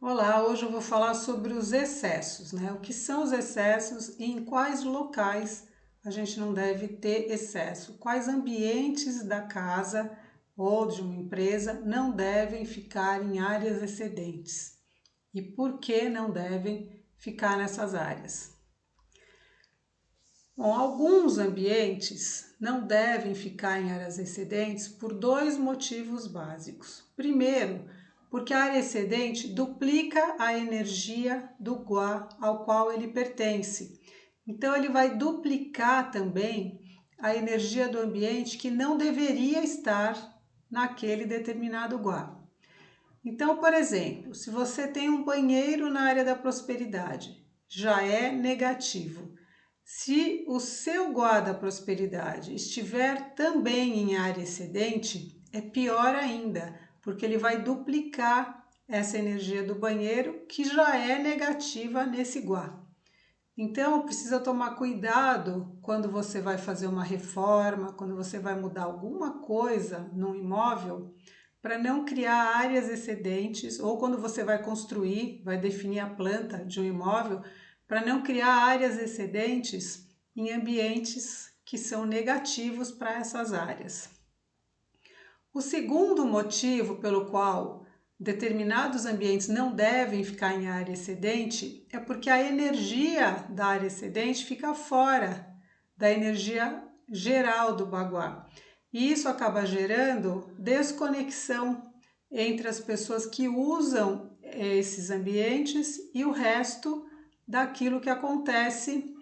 Olá, hoje eu vou falar sobre os excessos, né? O que são os excessos e em quais locais a gente não deve ter excesso, quais ambientes da casa ou de uma empresa não devem ficar em áreas excedentes e por que não devem ficar nessas áreas. Bom, alguns ambientes não devem ficar em áreas excedentes por dois motivos básicos. Primeiro, porque a área excedente duplica a energia do Gua ao qual ele pertence. Então, ele vai duplicar também a energia do ambiente que não deveria estar naquele determinado Gua. Então, por exemplo, se você tem um banheiro na área da prosperidade, já é negativo. Se o seu Gua da prosperidade estiver também em área excedente, é pior ainda, porque ele vai duplicar essa energia do banheiro que já é negativa nesse Gua. Então, precisa tomar cuidado quando você vai fazer uma reforma, quando você vai mudar alguma coisa no imóvel, para não criar áreas excedentes, ou quando você vai construir, vai definir a planta de um imóvel, para não criar áreas excedentes em ambientes que são negativos para essas áreas. O segundo motivo pelo qual determinados ambientes não devem ficar em área excedente é porque a energia da área excedente fica fora da energia geral do baguá. E isso acaba gerando desconexão entre as pessoas que usam esses ambientes e o resto daquilo que acontece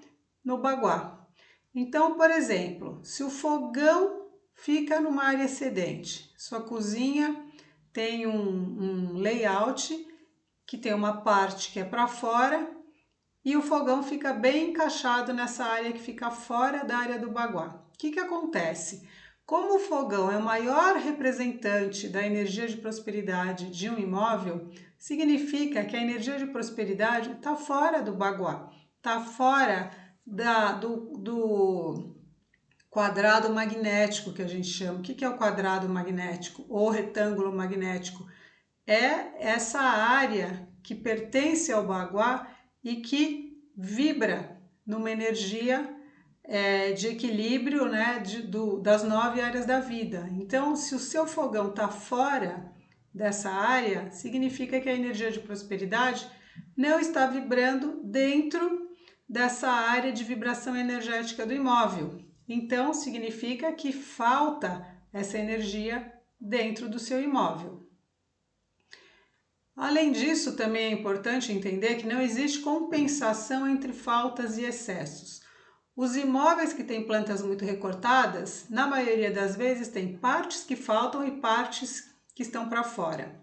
no baguá. Então, por exemplo, se o fogão fica numa área excedente, sua cozinha tem um layout que tem uma parte que é para fora e o fogão fica bem encaixado nessa área que fica fora da área do baguá. O que acontece? Como o fogão é o maior representante da energia de prosperidade de um imóvel, significa que a energia de prosperidade está fora do baguá, está fora do quadrado magnético que a gente chama. O que é o quadrado magnético ou retângulo magnético? É essa área que pertence ao baguá e que vibra numa energia de equilíbrio, né, das 9 áreas da vida. Então, se o seu fogão está fora dessa área, significa que a energia de prosperidade não está vibrando dentro dessa área de vibração energética do imóvel. Então, significa que falta essa energia dentro do seu imóvel. Além disso, também é importante entender que não existe compensação entre faltas e excessos. Os imóveis que têm plantas muito recortadas, na maioria das vezes, têm partes que faltam e partes que estão para fora.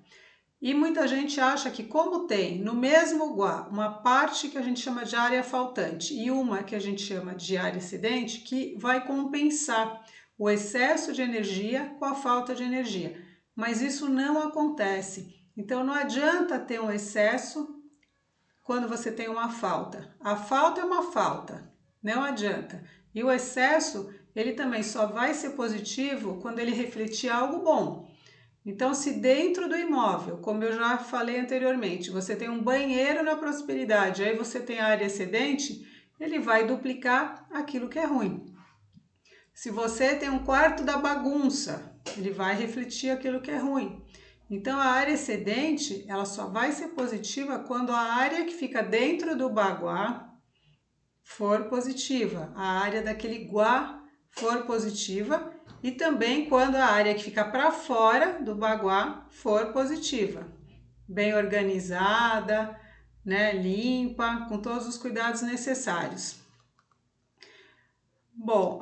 E muita gente acha que, como tem no mesmo Gua uma parte que a gente chama de área faltante e uma que a gente chama de área excedente, que vai compensar o excesso de energia com a falta de energia. Mas isso não acontece. Então não adianta ter um excesso quando você tem uma falta. A falta é uma falta, não adianta. E o excesso, ele também só vai ser positivo quando ele refletir algo bom. Então, se dentro do imóvel, como eu já falei anteriormente, você tem um banheiro na prosperidade, aí você tem a área excedente, ele vai duplicar aquilo que é ruim. Se você tem um quarto da bagunça, ele vai refletir aquilo que é ruim. Então, a área excedente, ela só vai ser positiva quando a área que fica dentro do baguá for positiva, a área daquele guá for positiva e também quando a área que fica para fora do baguá for positiva, bem organizada, né, limpa, com todos os cuidados necessários. Bom,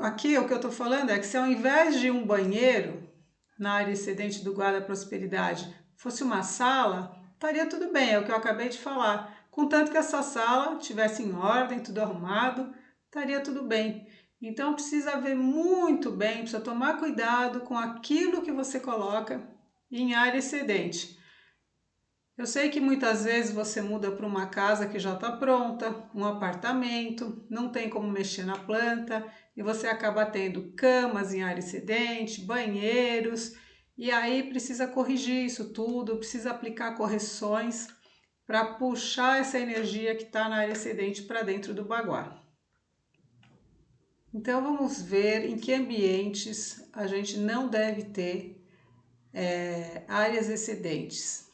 aqui o que eu estou falando é que se ao invés de um banheiro na área excedente do guarda prosperidade fosse uma sala, estaria tudo bem, é o que eu acabei de falar. Contanto que essa sala estivesse em ordem, tudo arrumado, estaria tudo bem. Então precisa ver muito bem, precisa tomar cuidado com aquilo que você coloca em área excedente. Eu sei que muitas vezes você muda para uma casa que já está pronta, um apartamento, não tem como mexer na planta e você acaba tendo camas em área excedente, banheiros e aí precisa corrigir isso tudo, precisa aplicar correções para puxar essa energia que está na área excedente para dentro do baguá. Então vamos ver em que ambientes a gente não deve ter áreas excedentes.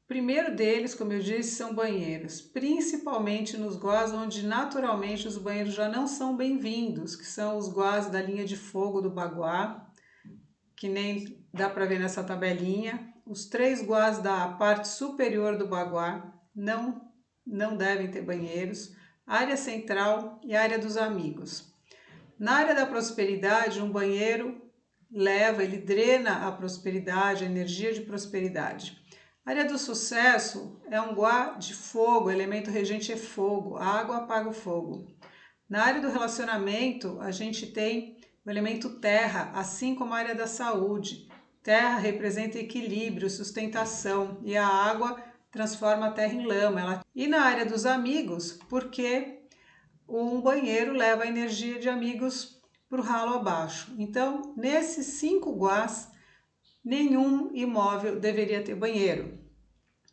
O primeiro deles, como eu disse, são banheiros, principalmente nos guás onde naturalmente os banheiros já não são bem-vindos, que são os guás da linha de fogo do baguá, que nem dá para ver nessa tabelinha. Os 3 guás da parte superior do baguá não devem ter banheiros, área central e área dos amigos. Na área da prosperidade, um banheiro ele drena a prosperidade, a energia de prosperidade. A área do sucesso é um guá de fogo, o elemento regente é fogo, a água apaga o fogo. Na área do relacionamento, a gente tem o elemento terra, assim como a área da saúde. Terra representa equilíbrio, sustentação, e a água transforma a terra em lama. E na área dos amigos, porque um banheiro leva a energia de amigos para o ralo abaixo. Então, nesses 5 guás, nenhum imóvel deveria ter banheiro.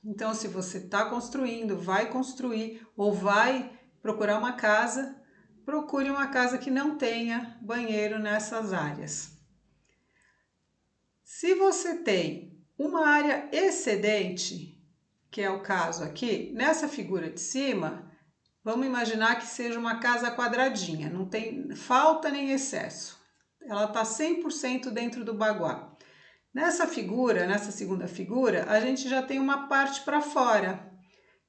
Então, se você está construindo, vai construir ou vai procurar uma casa, procure uma casa que não tenha banheiro nessas áreas. Se você tem uma área excedente, que é o caso aqui, nessa figura de cima, vamos imaginar que seja uma casa quadradinha, não tem falta nem excesso. Ela está 100% dentro do baguá. Nessa figura, nessa segunda figura, a gente já tem uma parte para fora.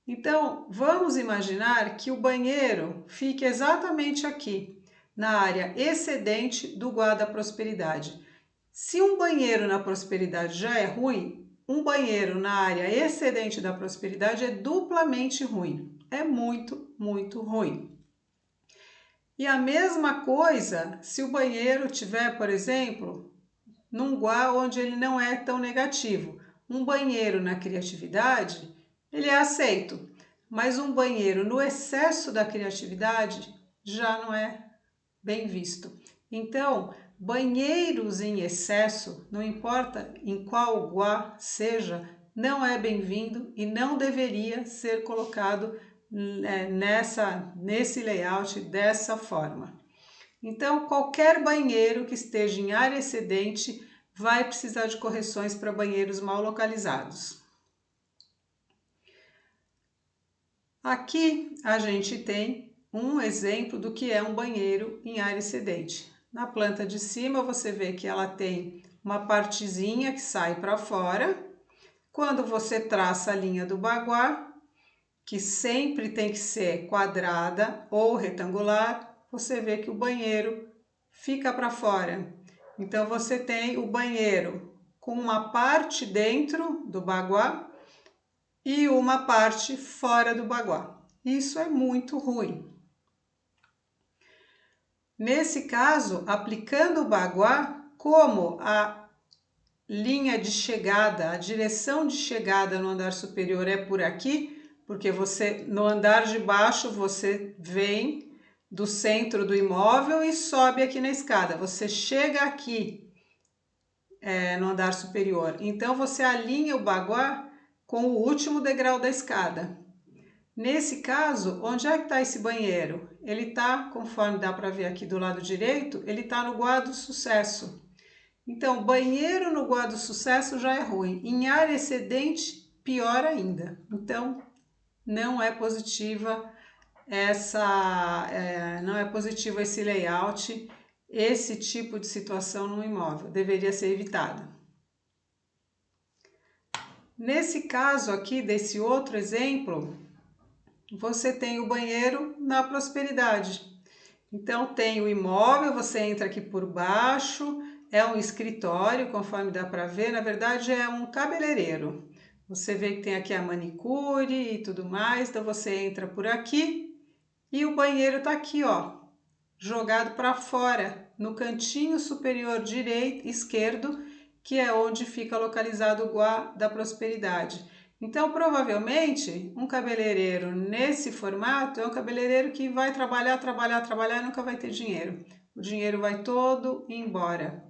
Então, vamos imaginar que o banheiro fique exatamente aqui, na área excedente do guá da prosperidade. Se um banheiro na prosperidade já é ruim, um banheiro na área excedente da prosperidade é duplamente ruim. É muito, muito ruim. E a mesma coisa se o banheiro tiver, por exemplo, num guá onde ele não é tão negativo. Um banheiro na criatividade, ele é aceito, mas um banheiro no excesso da criatividade já não é bem visto. Então, banheiros em excesso, não importa em qual guá seja, não é bem-vindo e não deveria ser colocado nesse layout dessa forma. Então, qualquer banheiro que esteja em área excedente vai precisar de correções para banheiros mal localizados. Aqui a gente tem um exemplo do que é um banheiro em área excedente. Na planta de cima você vê que ela tem uma partezinha que sai para fora. Quando você traça a linha do baguá, que sempre tem que ser quadrada ou retangular, você vê que o banheiro fica para fora. Então você tem o banheiro com uma parte dentro do baguá e uma parte fora do baguá. Isso é muito ruim. Nesse caso, aplicando o baguá, como a linha de chegada, a direção de chegada no andar superior é por aqui, porque você no andar de baixo você vem do centro do imóvel e sobe aqui na escada. Você chega aqui no andar superior. Então você alinha o baguá com o último degrau da escada. Nesse caso, onde é que está esse banheiro? Ele está, conforme dá para ver aqui do lado direito, ele está no guá do sucesso. Então, banheiro no guá do sucesso já é ruim. Em área excedente, pior ainda. Então, não é positiva não é positivo esse layout, esse tipo de situação no imóvel, deveria ser evitado. Nesse caso aqui, desse outro exemplo, você tem o banheiro na prosperidade. Então tem o imóvel, você entra aqui por baixo, é um escritório, conforme dá para ver, na verdade é um cabeleireiro. Você vê que tem aqui a manicure e tudo mais, então você entra por aqui. E o banheiro está aqui, ó, jogado para fora, no cantinho superior direito, esquerdo, que é onde fica localizado o guá da prosperidade. Então, provavelmente, um cabeleireiro nesse formato é um cabeleireiro que vai trabalhar e nunca vai ter dinheiro. O dinheiro vai todo embora.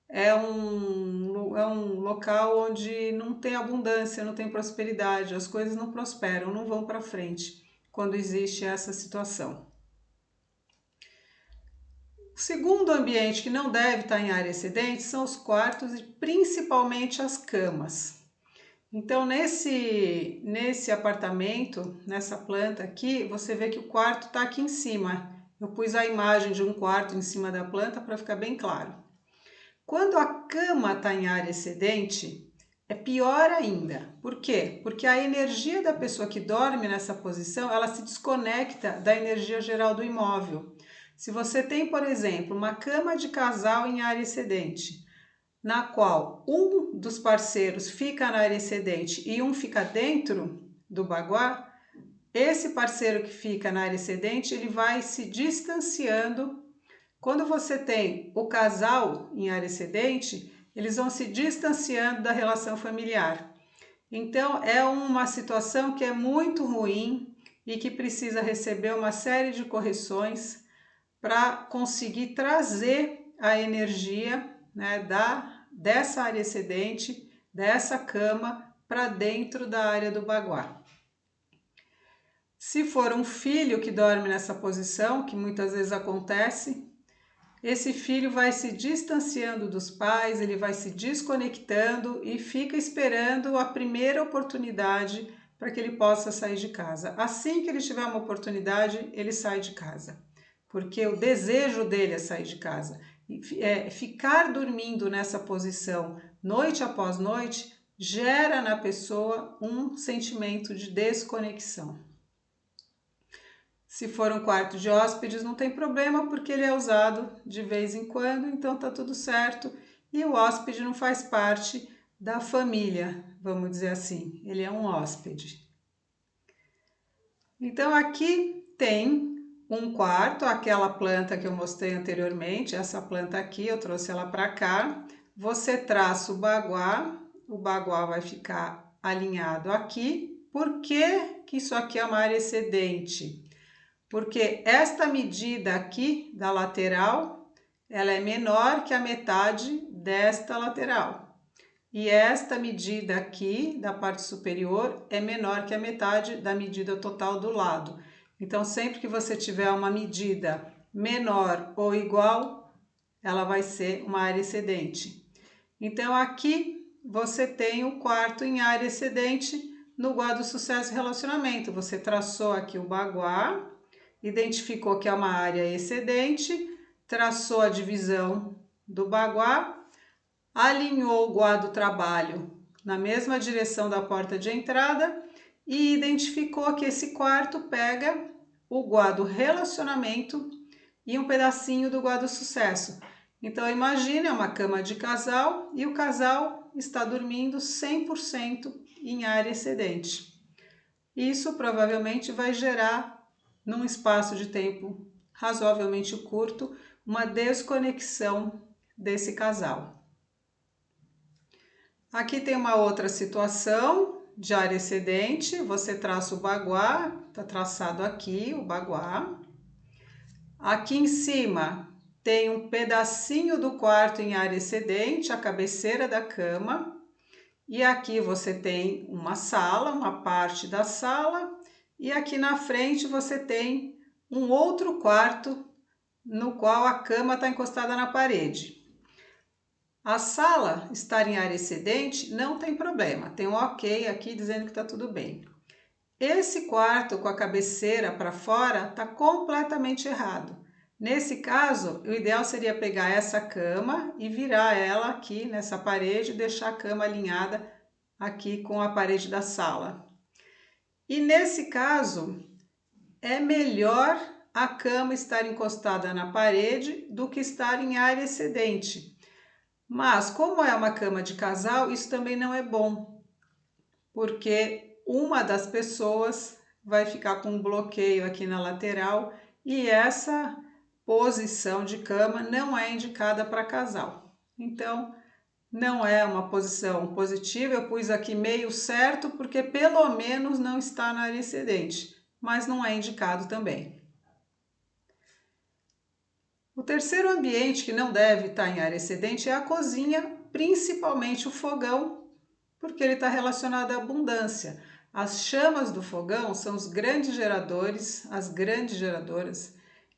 é um local onde não tem abundância, não tem prosperidade, as coisas não prosperam, não vão para frente quando existe essa situação. O segundo ambiente que não deve estar em área excedente são os quartos e principalmente as camas. Então, nesse apartamento, nessa planta aqui, você vê que o quarto está aqui em cima. Eu pus a imagem de um quarto em cima da planta para ficar bem claro. Quando a cama está em área excedente, é pior ainda. Por quê? Porque a energia da pessoa que dorme nessa posição, ela se desconecta da energia geral do imóvel. Se você tem, por exemplo, uma cama de casal em área excedente, na qual um dos parceiros fica na área excedente e um fica dentro do baguá, esse parceiro que fica na área excedente, ele vai se distanciando. Quando você tem o casal em área excedente, eles vão se distanciando da relação familiar. Então, é uma situação que é muito ruim e que precisa receber uma série de correções para conseguir trazer a energia, né, dessa área excedente, dessa cama, para dentro da área do baguá. Se for um filho que dorme nessa posição, que muitas vezes acontece, esse filho vai se distanciando dos pais, ele vai se desconectando e fica esperando a primeira oportunidade para que ele possa sair de casa. Assim que ele tiver uma oportunidade, ele sai de casa, porque o desejo dele é sair de casa. Ficar dormindo nessa posição noite após noite gera na pessoa um sentimento de desconexão. Se for um quarto de hóspedes, não tem problema, porque ele é usado de vez em quando, então tá tudo certo. E o hóspede não faz parte da família, vamos dizer assim, ele é um hóspede. Então aqui tem um quarto, aquela planta que eu mostrei anteriormente, essa planta aqui, eu trouxe ela para cá. Você traça o baguá vai ficar alinhado aqui. Por que que isso aqui é uma área excedente? Porque esta medida aqui da lateral, ela é menor que a metade desta lateral. E esta medida aqui da parte superior é menor que a metade da medida total do lado. Então, sempre que você tiver uma medida menor ou igual, ela vai ser uma área excedente. Então, aqui você tem o quarto em área excedente no guarda sucesso e relacionamento. Você traçou aqui o baguá, identificou que é uma área excedente, traçou a divisão do baguá, alinhou o guarda do trabalho na mesma direção da porta de entrada e identificou que esse quarto pega o guarda relacionamento e um pedacinho do guarda sucesso. Então imagine, é uma cama de casal e o casal está dormindo 100% em área excedente. Isso provavelmente vai gerar, num espaço de tempo razoavelmente curto, uma desconexão desse casal. Aqui tem uma outra situação de área excedente, você traça o baguá, está traçado aqui o baguá. Aqui em cima tem um pedacinho do quarto em área excedente, a cabeceira da cama. E aqui você tem uma sala, uma parte da sala. E aqui na frente você tem um outro quarto no qual a cama está encostada na parede. A sala estar em área excedente não tem problema, tem um ok aqui dizendo que está tudo bem. Esse quarto com a cabeceira para fora está completamente errado. Nesse caso, o ideal seria pegar essa cama e virar ela aqui nessa parede e deixar a cama alinhada aqui com a parede da sala. E nesse caso, é melhor a cama estar encostada na parede do que estar em área excedente. Mas, como é uma cama de casal, isso também não é bom, porque uma das pessoas vai ficar com um bloqueio aqui na lateral e essa posição de cama não é indicada para casal. Então, não é uma posição positiva, eu pus aqui meio certo porque pelo menos não está na área excedente, mas não é indicado também. O terceiro ambiente que não deve estar em área excedente é a cozinha, principalmente o fogão, porque ele está relacionado à abundância. As chamas do fogão são os grandes geradores, as grandes geradoras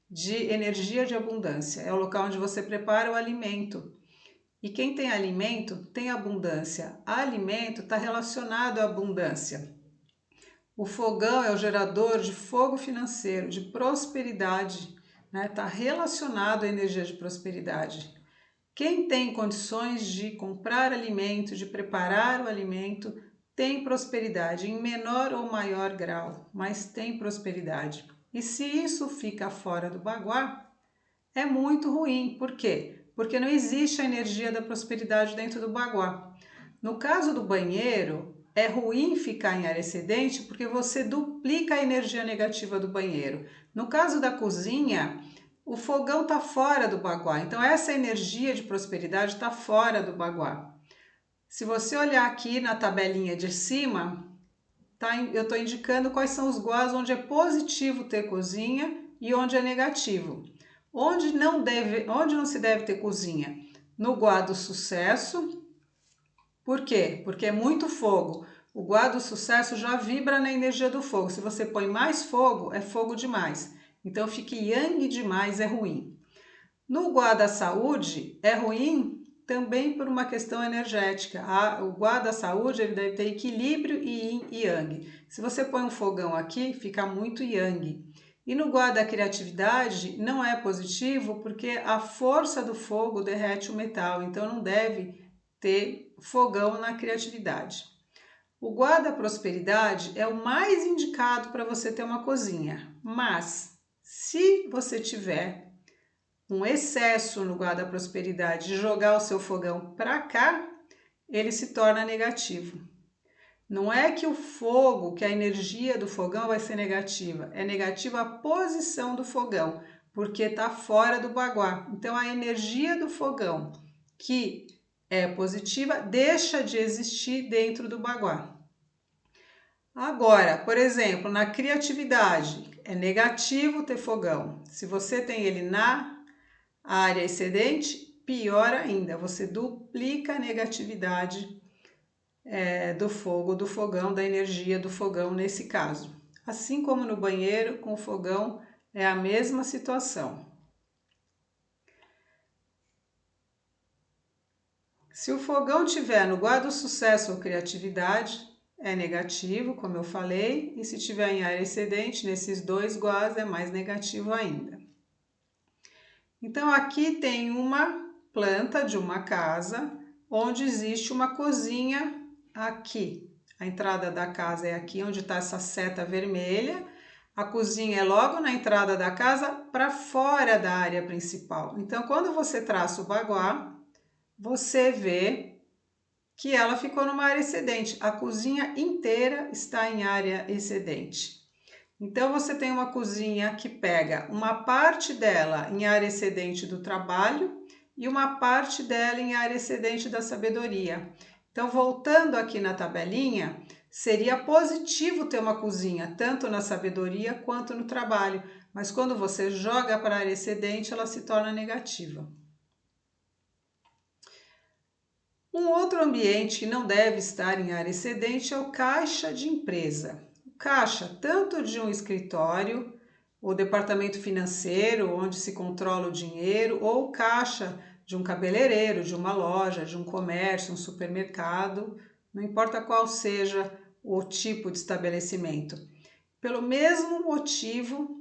de energia de abundância. É o local onde você prepara o alimento. E quem tem alimento tem abundância. Alimento está relacionado à abundância. O fogão é o gerador de fogo financeiro, de prosperidade, né? Está relacionado à energia de prosperidade. Quem tem condições de comprar alimento, de preparar o alimento, tem prosperidade em menor ou maior grau, mas tem prosperidade. E se isso fica fora do baguá, é muito ruim. Por quê? Porque não existe a energia da prosperidade dentro do baguá. No caso do banheiro, é ruim ficar em área excedente porque você duplica a energia negativa do banheiro. No caso da cozinha, o fogão está fora do baguá, então essa energia de prosperidade está fora do baguá. Se você olhar aqui na tabelinha de cima, eu estou indicando quais são os guás onde é positivo ter cozinha e onde é negativo. Onde não se deve ter cozinha? No guá do sucesso. Por quê? Porque é muito fogo. O guá do sucesso já vibra na energia do fogo. Se você põe mais fogo, é fogo demais. Então fique yang demais, é ruim. No guá da saúde, é ruim também por uma questão energética. O guá da saúde ele deve ter equilíbrio e yin e yang. Se você põe um fogão aqui, fica muito yang. E no guá da criatividade não é positivo porque a força do fogo derrete o metal, então não deve ter fogão na criatividade. O guá da prosperidade é o mais indicado para você ter uma cozinha, mas se você tiver um excesso no guá da prosperidade de jogar o seu fogão para cá, ele se torna negativo. Não é que o fogo, que a energia do fogão vai ser negativa, é negativa a posição do fogão, porque está fora do baguá. Então a energia do fogão, que é positiva, deixa de existir dentro do baguá. Agora, por exemplo, na criatividade, é negativo ter fogão. Se você tem ele na área excedente, pior ainda, você duplica a negatividade do fogo, do fogão, da energia do fogão nesse caso. Assim como no banheiro, com o fogão, é a mesma situação. Se o fogão tiver no guá do sucesso ou criatividade, é negativo, como eu falei, e se tiver em área excedente, nesses dois guás, é mais negativo ainda. Então, aqui tem uma planta de uma casa, onde existe uma cozinha aqui. A entrada da casa é aqui, onde está essa seta vermelha. A cozinha é logo na entrada da casa, para fora da área principal. Então, quando você traça o baguá, você vê que ela ficou numa área excedente. A cozinha inteira está em área excedente. Então, você tem uma cozinha que pega uma parte dela em área excedente do trabalho e uma parte dela em área excedente da sabedoria. Então, voltando aqui na tabelinha, seria positivo ter uma cozinha, tanto na sabedoria quanto no trabalho. Mas quando você joga para a área excedente, ela se torna negativa. Um outro ambiente que não deve estar em área excedente é o caixa de empresa. O caixa, tanto de um escritório, o departamento financeiro, onde se controla o dinheiro, ou o caixa de um cabeleireiro, de uma loja, de um comércio, um supermercado, não importa qual seja o tipo de estabelecimento. Pelo mesmo motivo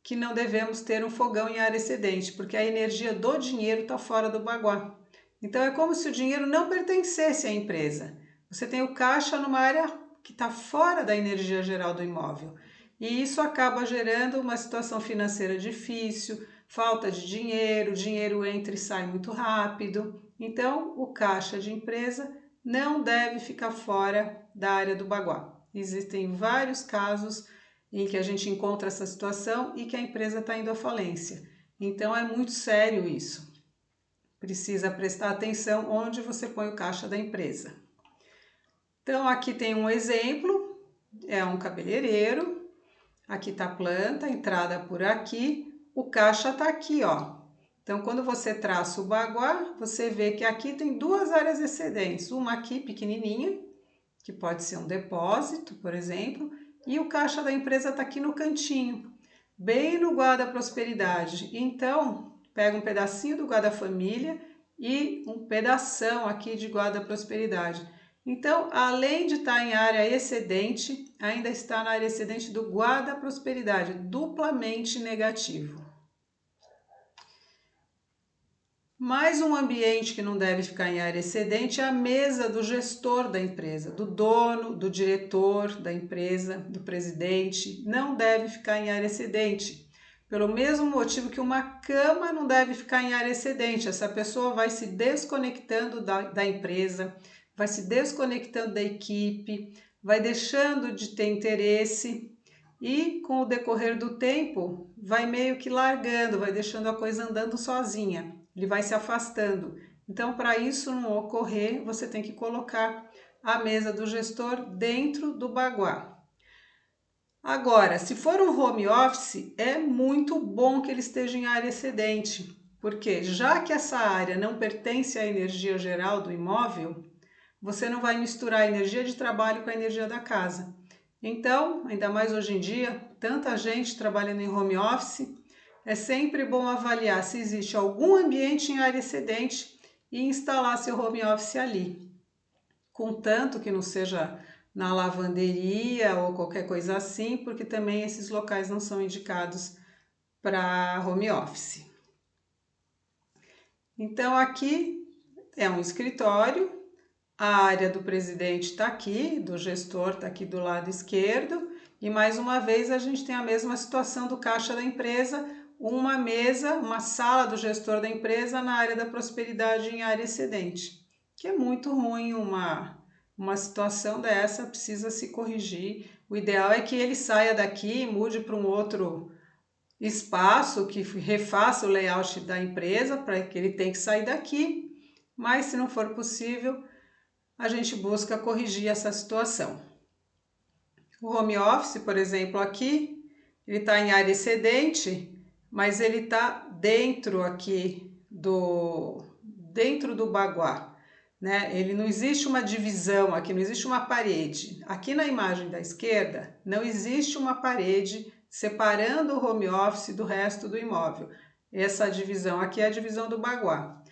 que não devemos ter um fogão em área excedente, porque a energia do dinheiro está fora do baguá. Então é como se o dinheiro não pertencesse à empresa. Você tem o caixa numa área que está fora da energia geral do imóvel. E isso acaba gerando uma situação financeira difícil, falta de dinheiro, o dinheiro entra e sai muito rápido. Então, o caixa de empresa não deve ficar fora da área do baguá. Existem vários casos em que a gente encontra essa situação e que a empresa está indo à falência. Então, é muito sério isso. Precisa prestar atenção onde você põe o caixa da empresa. Então, aqui tem um exemplo, é um cabeleireiro, aqui está a planta, a entrada por aqui, o caixa está aqui, ó. Então, quando você traça o baguá, você vê que aqui tem duas áreas excedentes. Uma aqui pequenininha, que pode ser um depósito, por exemplo, e o caixa da empresa está aqui no cantinho, bem no guarda prosperidade. Então, pega um pedacinho do guarda família e um pedação aqui de guarda prosperidade. Então, além de estar em área excedente, ainda está na área excedente do guarda prosperidade, duplamente negativo. Mais um ambiente que não deve ficar em área excedente é a mesa do gestor da empresa, do dono, do diretor da empresa, do presidente. Não deve ficar em área excedente. Pelo mesmo motivo que uma cama não deve ficar em área excedente. Essa pessoa vai se desconectando da empresa, vai se desconectando da equipe, vai deixando de ter interesse e, com o decorrer do tempo, vai meio que largando, vai deixando a coisa andando sozinha. Ele vai se afastando. Então, para isso não ocorrer, você tem que colocar a mesa do gestor dentro do baguá. Agora, se for um home office, é muito bom que ele esteja em área excedente, porque já que essa área não pertence à energia geral do imóvel, você não vai misturar a energia de trabalho com a energia da casa. Então, ainda mais hoje em dia, tanta gente trabalhando em home office, é sempre bom avaliar se existe algum ambiente em área excedente e instalar seu home office ali. Contanto que não seja na lavanderia ou qualquer coisa assim, porque também esses locais não são indicados para home office. Então aqui é um escritório, a área do presidente está aqui, do gestor está aqui do lado esquerdo, e mais uma vez a gente tem a mesma situação do caixa da empresa, uma mesa, uma sala do gestor da empresa na área da prosperidade em área excedente, que é muito ruim uma situação dessa, precisa se corrigir. O ideal é que ele saia daqui, mude para um outro espaço, que refaça o layout da empresa, para que ele tenha que sair daqui, mas se não for possível, a gente busca corrigir essa situação. O home office, por exemplo, aqui, ele está em área excedente, mas ele está dentro aqui dentro do baguá, né? Ele não existe uma divisão aqui, não existe uma parede. Aqui na imagem da esquerda, não existe uma parede separando o home office do resto do imóvel. Essa divisão aqui é a divisão do baguá.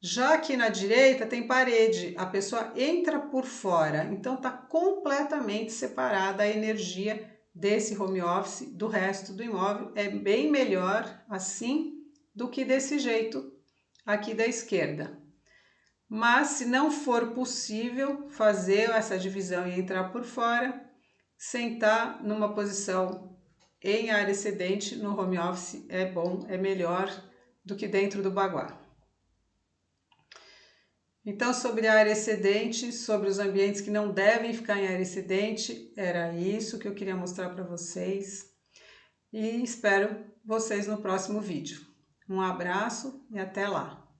Já aqui na direita tem parede, a pessoa entra por fora, então está completamente separada a energia desse home office do resto do imóvel. É bem melhor assim do que desse jeito aqui da esquerda. Mas se não for possível fazer essa divisão e entrar por fora, sentar numa posição em área excedente no home office é bom, é melhor do que dentro do baguá. Então, sobre a área excedente, sobre os ambientes que não devem ficar em área excedente, era isso que eu queria mostrar para vocês e espero vocês no próximo vídeo. Um abraço e até lá!